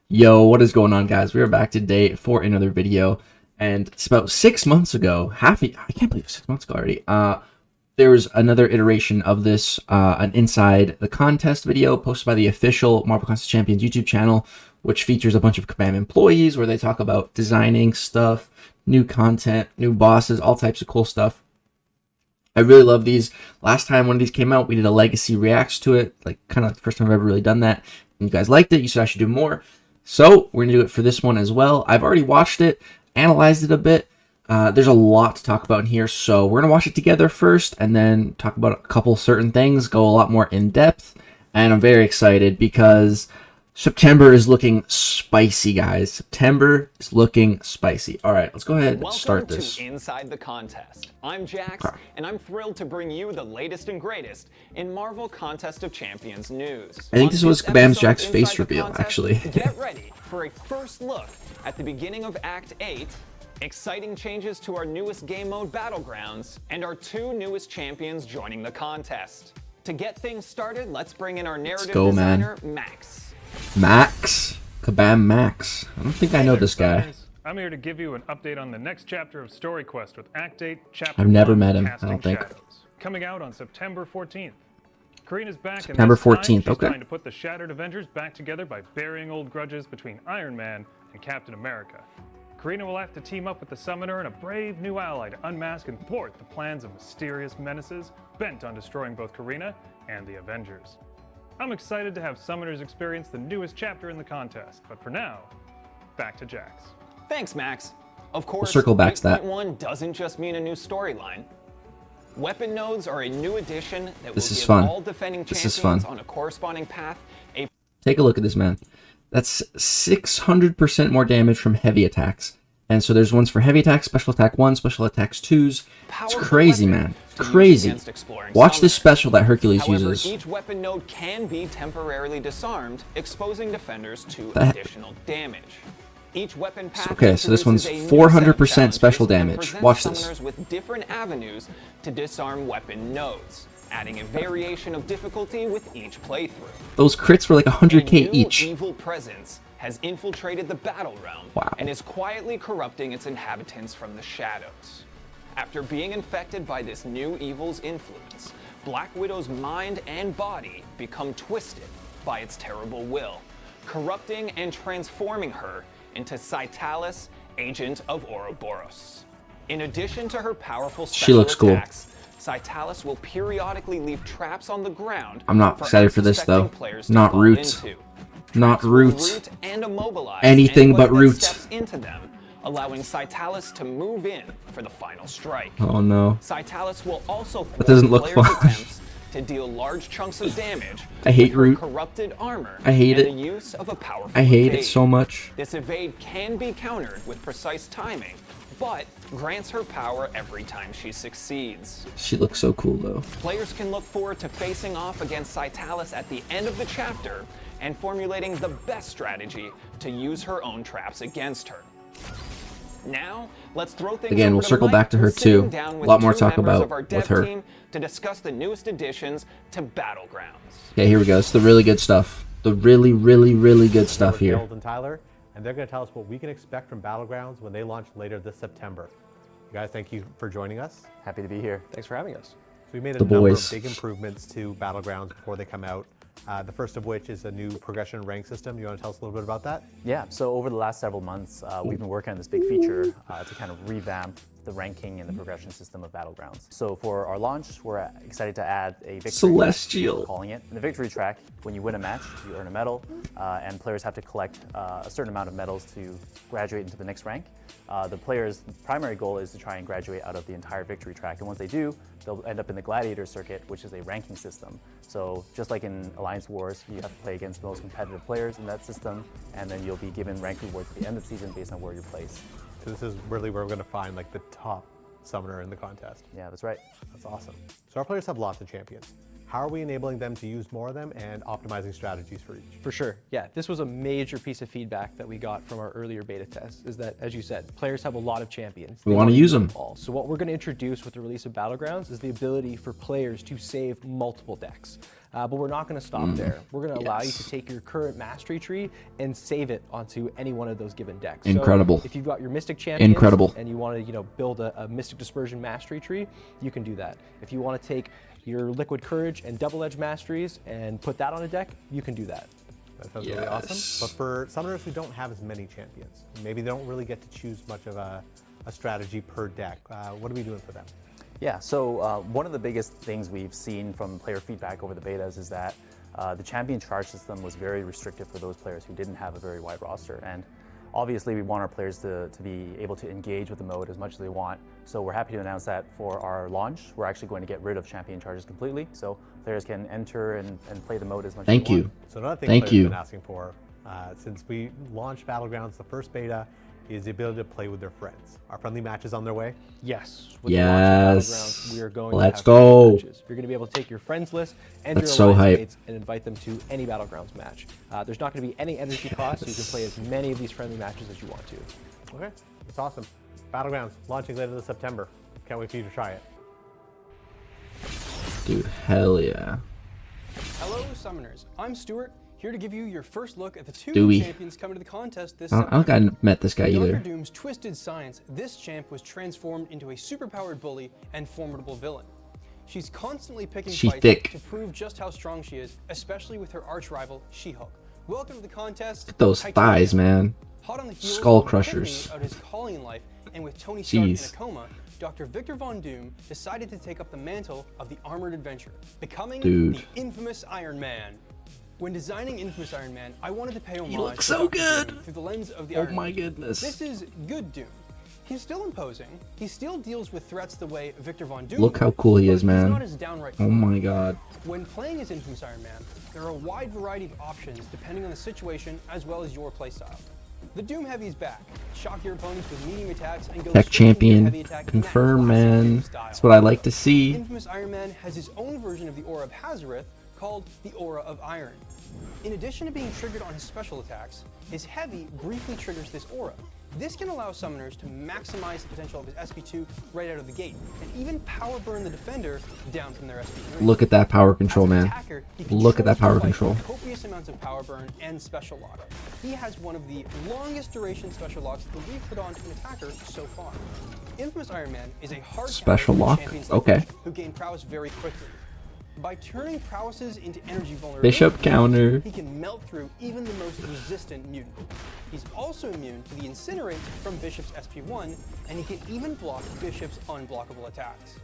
Yo, what is going on, guys? We are back today for another video, and it's about 6 months ago. I can't believe it's 6 months ago already. There was another iteration of this, an Inside the Contest video posted by the official Marvel Contest Champions YouTube channel, which features a bunch of kabam employees where they talk about designing stuff, new content, new bosses, all types of cool stuff. I really love these. Last time one of these came out, we did a Legacy reacts to it, like kind of the first time I've ever really done that. And you guys liked it. You said I should do more. So we're going to do it for this one as well. I've already watched it, analyzed it a bit. There's a lot to talk about in here, so we're going to watch it together first and then talk about a couple certain things, go a lot more in depth. And I'm very excited because September is looking spicy, guys. September is looking spicy. All right, let's go ahead and start this. Welcome to Inside the Contest. I'm Jax, and I'm thrilled to bring you the latest and greatest in Marvel Contest of Champions news. I think this was Kabam's Jack's face reveal, actually. Get ready for a first look at the beginning of Act 8, exciting changes to our newest game mode, Battlegrounds, and our two newest champions joining the contest. To get things started, let's bring in our narrative designer, Max. Max? Kabam Max. I don't think I know this guy. I'm here to give you an update on the next chapter of Story Quest with Act 8, Chapter I've never 1, met him, I Casting don't think. Shadows, coming out on September 14th. Karina's back, September and this time 14th, she's okay. trying to put the Shattered Avengers back together by burying old grudges between Iron Man and Captain America. Karina will have to team up with the Summoner and a brave new ally to unmask and thwart the plans of mysterious menaces bent on destroying both Karina and the Avengers. I'm excited to have Summoners experience the newest chapter in the contest, but for now, back to Jax. Thanks, Max. Of course, We'll circle back to that. 8.1 doesn't just mean a new storyline. Weapon nodes are a new addition that This will is give fun. all defending This is champions fun. on a corresponding path a Take a look at this, man. That's 600% more damage from heavy attacks. And so there's ones for heavy attacks, special attack 1, special attacks 2s. It's powerful crazy, weapon man. to use Crazy. against exploring Watch this summoners. special that Hercules However, uses. each weapon node can be temporarily disarmed, exposing defenders to That- additional damage. Each weapon path Okay, so this one's introduces a new 400% set of special challenges damage. and Watch presents this. summoners with different avenues to disarm weapon nodes, adding a variation of difficulty with each playthrough. Those crits were like A 100k new each. evil presence has infiltrated the battle realm Wow. and is quietly corrupting its inhabitants from the shadows. After being infected by this new evil's influence, Black Widow's mind and body become twisted by its terrible will, corrupting and transforming her into Citalis, agent of Ouroboros. In addition to her powerful She special looks cool. attacks, Citalis will periodically leave traps on the ground. I'm not excited for this, though. unsuspecting players to Not fall Root. into. Not Traps will Root. root and immobilize Anything anyone but that Root. steps into them, allowing Citalis to move in for the final strike. Oh no. Citalis will also thwart doesn't look players' fun. attempts to deal large chunks of damage I hate with her Root. corrupted armor I hate and it. the use of a powerful I hate it evade. so much. This evade can be countered with precise timing, but grants her power every time she succeeds. She looks so cool, though. Players can look forward to facing off against Citalis at the end of the chapter and formulating the best strategy to use her own traps against her. Now, let's throw things Again, over we'll to circle Mike, back to her who's sitting too. down A with lot more two talk members about of our with dev her. team to discuss the newest additions to Battlegrounds. Okay, here we go. It's the really good stuff. The really, really, really good stuff We're here. Gerald and Tyler, and they're going to tell us what we can expect from Battlegrounds when they launch later this September. You guys, thank you for joining us. Happy to be here. Thanks for having us. So we made a The number boys. of big improvements to Battlegrounds before they come out. The first of which is a new progression rank system. You want to tell us a little bit about that? Yeah, so over the last several months, we've been working on this big feature to kind of revamp the ranking and the progression system of Battlegrounds. So for our launch, we're excited to add a victory Celestial. track, we're calling it. In the victory track, when you win a match, you earn a medal, and players have to collect a certain amount of medals to graduate into the next rank. The player's primary goal is to try and graduate out of the entire victory track, and once they do, they'll end up in the Gladiator circuit, which is a ranking system. So just like in Alliance Wars, you have to play against the most competitive players in that system, and then you'll be given rank rewards at the end of the season based on where you're placed. So this is really where we're going to find like the top summoner in the contest. Yeah, that's right. That's awesome. So our players have lots of champions. How are we enabling them to use more of them and optimizing strategies for each? For sure, yeah. This was a major piece of feedback that we got from our earlier beta tests, is that, as you said, players have a lot of champions. We They wanna wanna use them. all. So what we're gonna introduce with the release of Battlegrounds is the ability for players to save multiple decks. But we're not going to stop there. We're going to allow you to take your current mastery tree and save it onto any one of those given decks. Incredible. So if you've got your Mystic Champions Incredible. and you want to build a Mystic Dispersion mastery tree, you can do that. If you want to take your Liquid Courage and Double Edge masteries and put that on a deck, you can do that. That sounds really awesome. But for summoners who don't have as many champions, maybe they don't really get to choose much of a strategy per deck, what are we doing for them? Yeah, so one of the biggest things we've seen from player feedback over the betas is that the champion charge system was very restrictive for those players who didn't have a very wide roster. And obviously we want our players to be able to engage with the mode as much as they want. So we're happy to announce that for our launch, we're actually going to get rid of champion charges completely. So players can enter and play the mode as much as they want. So another thing players have been asking for, since we launched Battlegrounds, the first beta, is the ability to play with their friends. Are friendly matches on their way? Yes. With the launch of Battlegrounds, we are going to have go. matches. You're going to be able to take your friends list and your so alliance hype. mates and invite them to any Battlegrounds match. There's not going to be any energy costs, so you can play as many of these friendly matches as you want to. Okay, that's awesome. Battlegrounds launching later this September. Can't wait for you to try it. Dude, hell yeah. Hello, Summoners. I'm Stuart, here to give you your first look at the two Dewey. champions coming to the contest this I don't think I met this guy Dr. either. Doom's twisted science, this champ was transformed into a superpowered bully and formidable villain. She's constantly picking She's fights thick. to prove just how strong she is, especially with her arch rival, She-Hulk. Welcome to the contest. Look at those Titania. thighs, man. Hot on the heels Skull of crushers. Epiphany out his calling in life, and with Tony Stark in Jeez. a coma, Dr. Victor Von Doom decided to take up the mantle of the armored adventurer, becoming Dude. the infamous Iron Man. When designing Infamous Iron Man, I wanted to pay homage looks to so Dr. good. Doom through the lens of the Oh Iron my Man. goodness. This is good Doom. He's still imposing. He still deals with threats the way Victor Von Doom Look how would, cool he but is, man. He's not as downright Oh my god. When playing as Infamous Iron Man, there are a wide variety of options depending on the situation as well as your playstyle. The Doom Heavy is back. Shock your opponents with medium attacks and go Tech straight into your champion. heavy attack in that Confirm, classic man. Doom style. That's what I like to see. Infamous Iron Man has his own version of the Aura of Hazareth called the Aura of Iron. In addition to being triggered on his special attacks, his Heavy briefly triggers this aura. This can allow summoners to maximize the potential of his SP2 right out of the gate, and even power burn the defender down from their SP3. Look at that power control, As an man. attacker, he Look at that controls power the fight control. with copious amounts of power burn and special lock. He has one of the longest duration special locks that we've put onto an attacker so far. Infamous Iron Man is a hard Special counter to lock? champions like Okay. Bush, who gain prowess very quickly. By turning prowesses into energy vulnerability, Bishop counter. he can melt through even the most resistant mutant. He's also immune to the Incinerate from Bishop's SP1, and he can even block Bishop's unblockable attacks.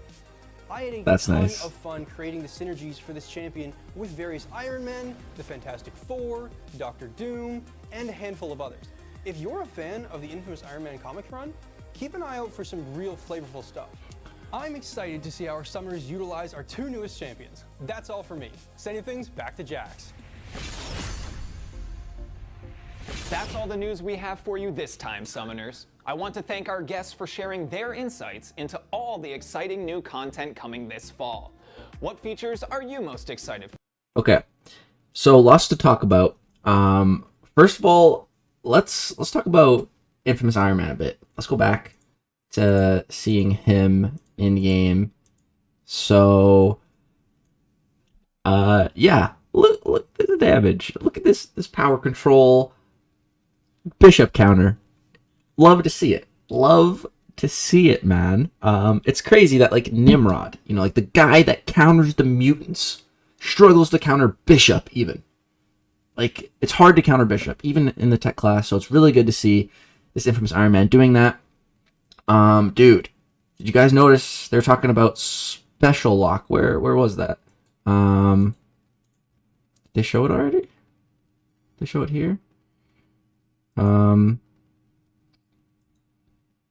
I had a That's ton nice. of fun creating the synergies for this champion with various Iron Men, the Fantastic Four, Dr. Doom, and a handful of others. If you're a fan of the Infamous Iron Man comic run, keep an eye out for some real flavorful stuff. I'm excited to see how our summoners utilize our two newest champions. That's all for me. Sending things back to Jax. That's all the news we have for you this time, Summoners. I want to thank our guests for sharing their insights into all the exciting new content coming this fall. What features are you most excited for? Okay. So lots to talk about. First of all, let's talk about Infamous Iron Man a bit. Let's go back to seeing him in game. So yeah, look at the damage. Look at this power control. Bishop counter. Love to see it. Love to see it, man. It's crazy that like Nimrod, like the guy that counters the mutants, struggles to counter Bishop even. Like, it's hard to counter Bishop, even in the tech class, so it's really good to see this Infamous Iron Man doing that. Dude, did you guys notice they're talking about special lock? Where was that? Did they show it already? Did they show it here?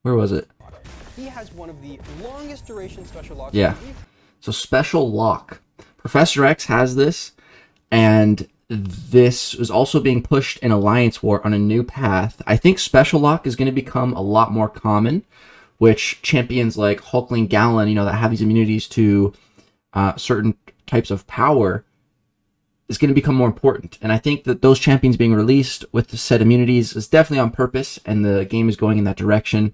Where was it? He has one of the longest duration special locks. Yeah. So special lock. Professor X has this, and this is also being pushed in Alliance War on a new path. I think special lock is going to become a lot more common, which champions like Hulkling Gallon, that have these immunities to certain types of power, is going to become more important. And I think that those champions being released with the set immunities is definitely on purpose, and the game is going in that direction.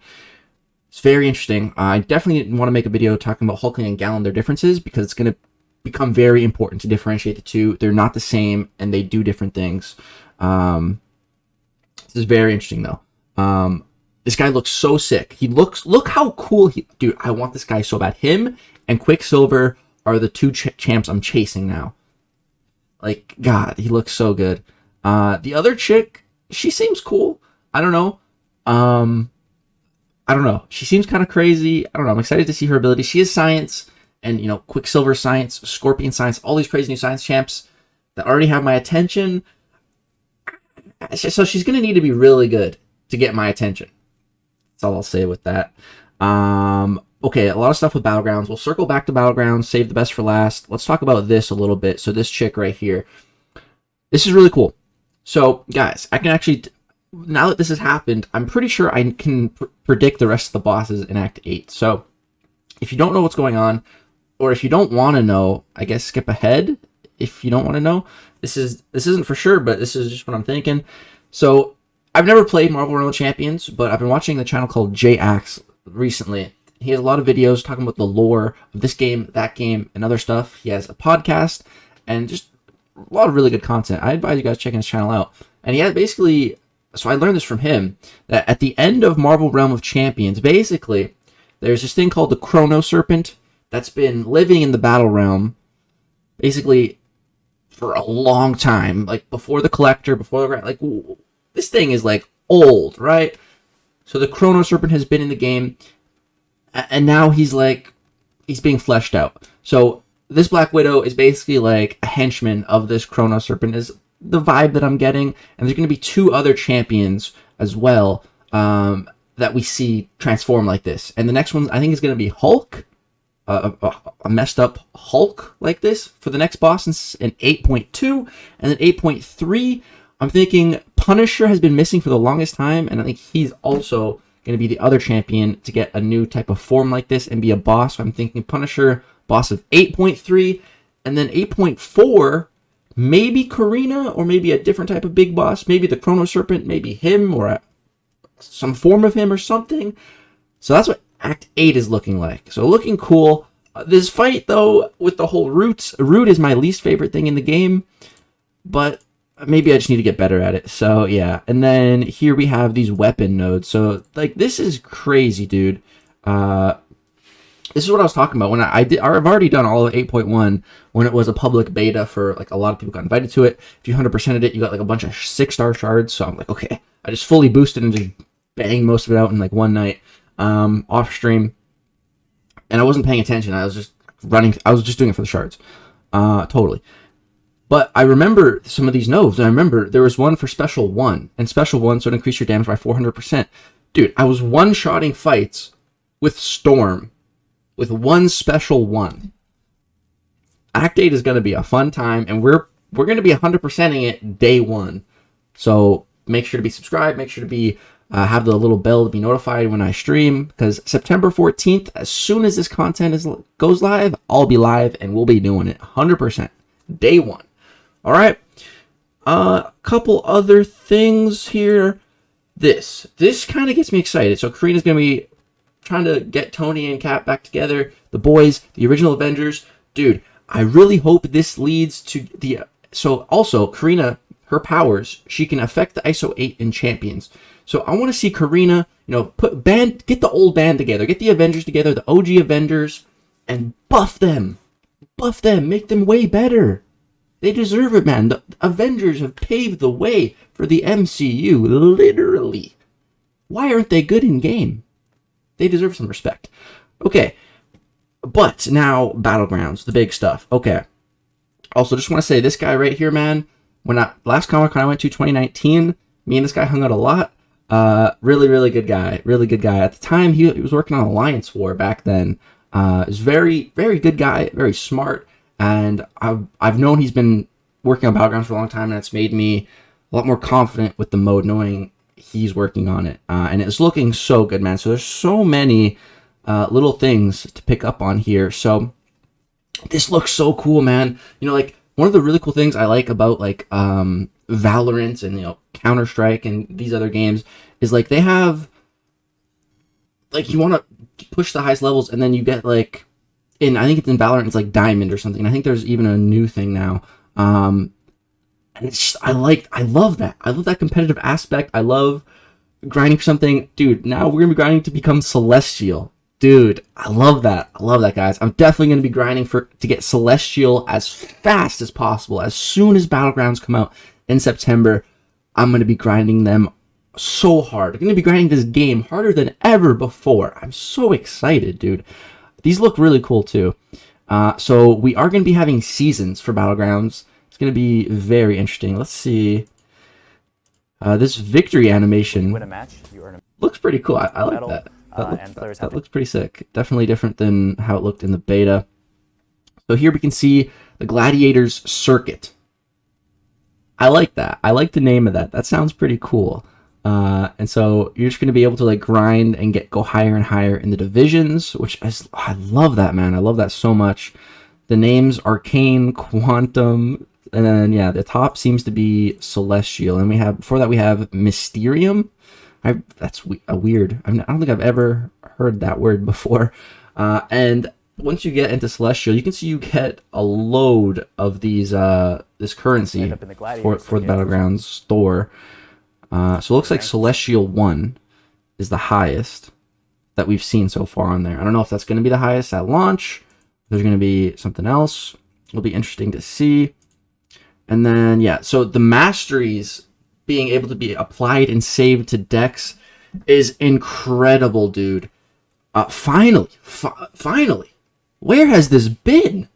It's very interesting. I definitely want to make a video talking about Hulkling and Gallon, their differences, because it's going to become very important to differentiate the two. They're not the same, and they do different things. This is very interesting, though. This guy looks so sick. Look how cool dude, I want this guy so bad. Him and Quicksilver are the two champs I'm chasing now. Like, God, he looks so good. The other chick, she seems cool. I don't know. I don't know. She seems kind of crazy. I don't know. I'm excited to see her ability. She is science, and, you know, Quicksilver science, Scorpion science, all these crazy new science champs that already have my attention. So she's going to need to be really good to get my attention. That's all I'll say with that. Okay, a lot of stuff with Battlegrounds. We'll circle back to Battlegrounds, save the best for last. Let's talk about this a little bit. So this chick right here. This is really cool. So, guys, I can actually... Now that this has happened, I'm pretty sure I can predict the rest of the bosses in Act 8. So, if you don't know what's going on, or if you don't want to know, I guess skip ahead if you don't want to know. This isn't for sure, but this is just what I'm thinking. So, I've never played Marvel Realm Champions, but I've been watching the channel called J-Axe recently. He has a lot of videos talking about the lore of this game, that game, and other stuff. He has a podcast, and just a lot of really good content. I advise you guys checking his channel out. And he had basically... So I learned this from him, that at the end of Marvel Realm of Champions, basically, there's this thing called the Chrono Serpent that's been living in the Battle Realm, basically, for a long time. Like, before the Collector, before the... Like, this thing is, like, old, right? So the Chrono Serpent has been in the game, and now he's, like, he's being fleshed out. So this Black Widow is basically, like, a henchman of this Chrono Serpent, is the vibe that I'm getting. And there's going to be two other champions as well that we see transform like this. And the next one, I think, is going to be Hulk, a messed up Hulk like this for the next boss in 8.2. And then 8.3, I'm thinking Punisher has been missing for the longest time, and I think he's also going to be the other champion to get a new type of form like this and be a boss. So I'm thinking Punisher, boss of 8.3, and then 8.4, maybe Karina, or maybe a different type of big boss, maybe the Chrono Serpent, maybe him, or some form of him or something. So that's what Act 8 is looking like. So looking cool. This fight, though, with the whole Root is my least favorite thing in the game, but maybe I just need to get better at it. So, yeah. And then here we have these weapon nodes. So, like, this is crazy, dude. This is what I was talking about when I've already done all of 8.1 when it was a public beta for, like, a lot of people got invited to it. If you 100%ed it, you got, like, a bunch of 6-star shards. So I'm like, okay. I just fully boosted and just banged most of it out in, like, one night off stream. And I wasn't paying attention. I was just running. I was just doing it for the shards. Totally. But I remember some of these nodes, and I remember there was one for Special 1. And Special 1, so it increased your damage by 400%. Dude, I was one-shotting fights with Storm. With one Special 1. Act 8 is going to be a fun time, and we're going to be 100%ing it day one. So make sure to be subscribed. Make sure to be have the little bell to be notified when I stream, because September 14th, as soon as this content goes live, I'll be live, and we'll be doing it 100%. Day one. All right. A couple other things here. This kind of gets me excited. So Karina's going to be trying to get Tony and Cap back together. The boys, the original Avengers. Dude, I really hope this leads to the... So also, Karina, her powers, she can affect the ISO 8 in Champions. So I want to see Karina, get the old band together. Get the Avengers together, the OG Avengers, and buff them. Buff them. Make them way better. They deserve it, man. The Avengers have paved the way for the MCU, literally. Why aren't they good in game? They deserve some respect. Okay. But now, Battlegrounds, the big stuff. Okay. Also, just want to say, this guy right here, man, last Comic-Con I went to, 2019, me and this guy hung out a lot. Really, really good guy. Really good guy. At the time, he was working on Alliance War back then. He was very, very good guy, very smart. And I've known he's been working on Battlegrounds for a long time, and it's made me a lot more confident with the mode, knowing he's working on it. And it's looking so good, man. So there's so many little things to pick up on here. So this looks so cool, man. Like, one of the really cool things I like about, like, Valorant and, Counter-Strike and these other games is, like, they have, like, you want to push the highest levels, and then you get, like, I think it's in Valorant, it's like Diamond or something. I think there's even a new thing now. And it's just, I love that. I love that competitive aspect. I love grinding for something. Dude, now we're gonna be grinding to become Celestial. Dude, I love that. I love that, guys. I'm definitely gonna be grinding to get Celestial as fast as possible. As soon as Battlegrounds come out in September, I'm gonna be grinding them so hard. I'm gonna be grinding this game harder than ever before. I'm so excited, dude. These look really cool too. So we are gonna be having seasons for Battlegrounds. It's gonna be very interesting. Let's see. This victory animation Win a match, you earn a looks pretty cool. I like medal, that. and players have That looks pretty sick. Definitely different than how it looked in the beta. So here we can see the Gladiators Circuit. I like that. I like the name of that. That sounds pretty cool. And so you're just going to be able to like grind and go higher and higher in the divisions, which I love that, man. I love that so much. The names Arcane, Quantum, and then yeah, the top seems to be Celestial, and we have before that we have Mysterium. That's weird. I don't think I've ever heard that word before. And once you get into Celestial, you can see you get a load of these this currency end up in the for the Battlegrounds store. So it looks like Celestial 1 is the highest that we've seen so far on there. I don't know if that's going to be the highest at launch. There's going to be something else. It'll be interesting to see. And then, yeah, so the masteries being able to be applied and saved to decks is incredible, dude. Finally. Where has this been?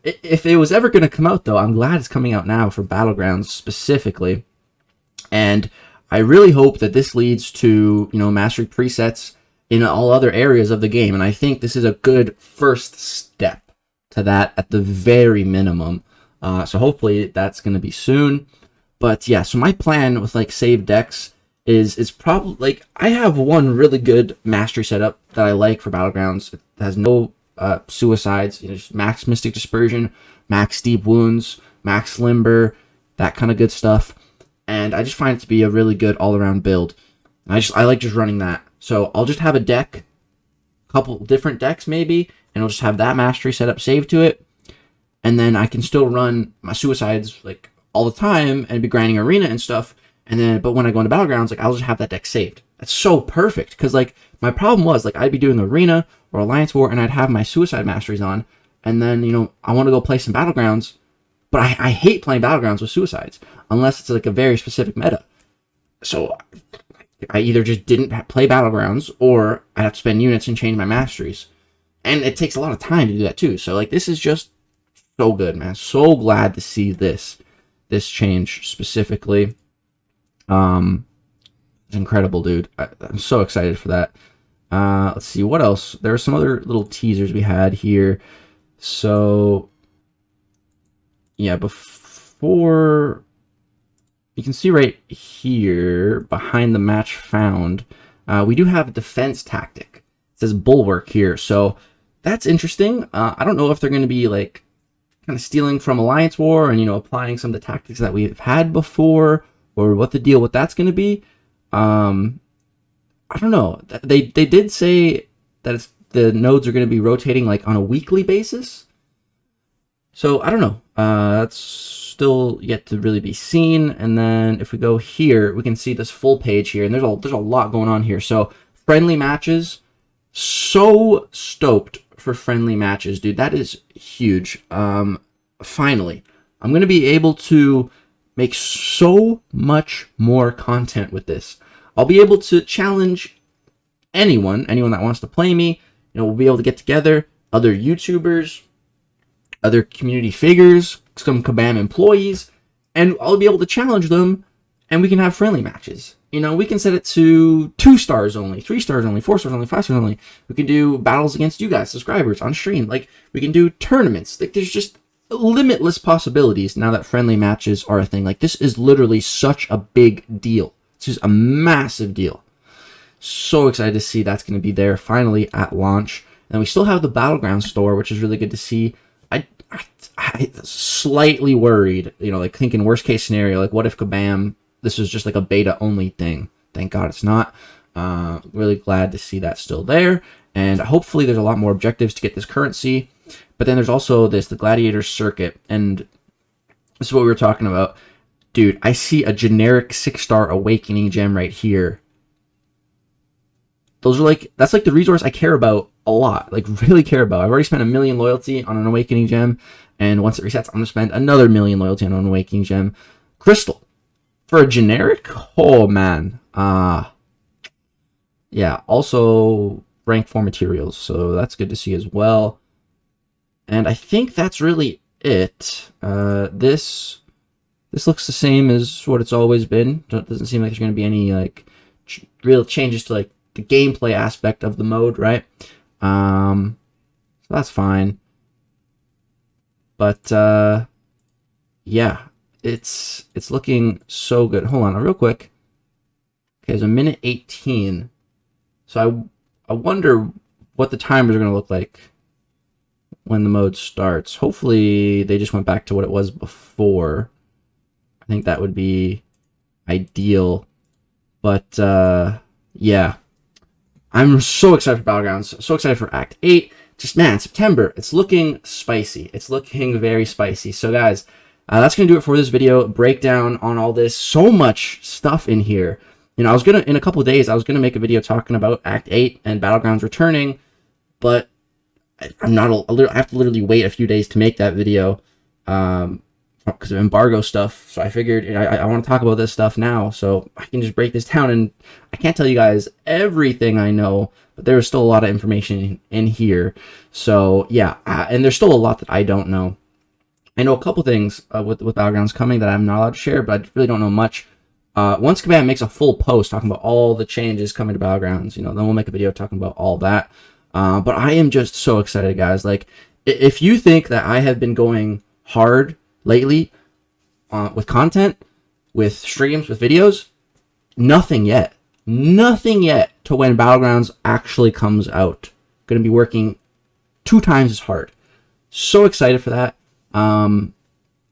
If it was ever going to come out, though, I'm glad it's coming out now for Battlegrounds specifically. And I really hope that this leads to, mastery presets in all other areas of the game. And I think this is a good first step to that at the very minimum. So hopefully that's going to be soon. But yeah, so my plan with like save decks is probably like I have one really good mastery setup that I like for Battlegrounds. It has no suicides, just max Mystic Dispersion, max Deep Wounds, max Limber, that kind of good stuff. And I just find it to be a really good all-around build. I like just running that. So I'll just have a deck, a couple different decks maybe, and I'll just have that mastery setup saved to it. And then I can still run my suicides like all the time and be grinding arena and stuff. And then, but when I go into Battlegrounds, like I'll just have that deck saved. That's so perfect. Because like my problem was like I'd be doing arena or Alliance War and I'd have my suicide masteries on. And then, I want to go play some Battlegrounds. But I hate playing Battlegrounds with suicides unless it's like a very specific meta. So I either just didn't play Battlegrounds or I have to spend units and change my masteries. And it takes a lot of time to do that too. So like this is just so good, man. So glad to see this change specifically. It's incredible, dude. I'm so excited for that. Let's see what else. There are some other little teasers we had here. So yeah, before you can see right here behind the match found, we do have a defense tactic. It says Bulwark here, so that's interesting. I don't know if they're going to be like kind of stealing from Alliance War and applying some of the tactics that we've had before, or what the deal with that's going to be. I don't know. They did say that the nodes are going to be rotating like on a weekly basis. So I don't know. That's still yet to really be seen. And then if we go here, we can see this full page here, and there's a lot going on here. So friendly matches, so stoked for friendly matches, dude. That is huge. Finally, I'm gonna be able to make so much more content with this. I'll be able to challenge anyone that wants to play me. We'll be able to get together, other YouTubers, other community figures, some Kabam employees, and I'll be able to challenge them, and we can have friendly matches. We can set it to 2 stars only, 3 stars only, 4 stars only, 5 stars only. We can do battles against you guys, subscribers, on stream. Like, we can do tournaments. Like, there's just limitless possibilities now that friendly matches are a thing. Like, this is literally such a big deal. It's just a massive deal. So excited to see that's going to be there finally at launch. And we still have the Battlegrounds store, which is really good to see. I slightly worried, like thinking worst case scenario, like what if Kabam, this was just like a beta only thing. Thank God it's not. Really glad to see that still there. and hopefully there's a lot more objectives to get this currency. But then there's also the Gladiator Circuit, and this is what we were talking about. Dude, I see a generic 6-star Awakening gem right here. Those are that's like the resource I care about a lot, like really care about. I've already spent 1 million loyalty on an Awakening gem, and once it resets, I'm gonna spend another 1 million loyalty on an Awakening gem. Crystal for a generic, oh man. Yeah, also rank 4 materials, so that's good to see as well. And I think that's really it. This looks the same as what it's always been. Doesn't seem like there's going to be any like real changes to like the gameplay aspect of the mode, right? So that's fine. But yeah, it's looking so good. Hold on, real quick. Okay, it's a minute 18. So I wonder what the timers are going to look like when the mode starts. Hopefully they just went back to what it was before. I think that would be ideal. But yeah, I'm so excited for Battlegrounds, so excited for Act 8. Just, man, September, it's looking spicy. It's looking very spicy. So guys, that's going to do it for this video. Breakdown on all this. So much stuff in here. You know, I was going to, in a couple of days, I was going to make a video talking about Act 8 and Battlegrounds returning, but I'm not, I have to literally wait a few days to make that video because of embargo stuff. So I figured I want to talk about this stuff now, so I can just break this down. And I can't tell you guys everything I know, but there's still a lot of information in here. So yeah, and there's still a lot that I don't know. I know a couple things with Battlegrounds coming that I'm not allowed to share, but I really don't know much. Once Kabam makes a full post talking about all the changes coming to Battlegrounds, you know, then we'll make a video talking about all that. But I am just so excited, guys. Like, if you think that I have been going hard lately with content, with streams, with videos, nothing yet. Nothing yet to when Battlegrounds actually comes out. Going to be working 2 times as hard. So excited for that. And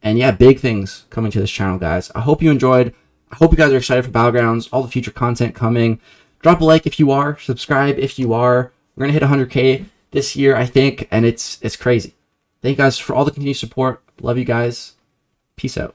yeah, big things coming to this channel, guys. I hope you enjoyed. I hope you guys are excited for Battlegrounds, all the future content coming. Drop a like if you are. Subscribe if you are. We're going to hit 100K this year, I think, and it's crazy. Thank you guys for all the continued support. Love you guys. Peace out.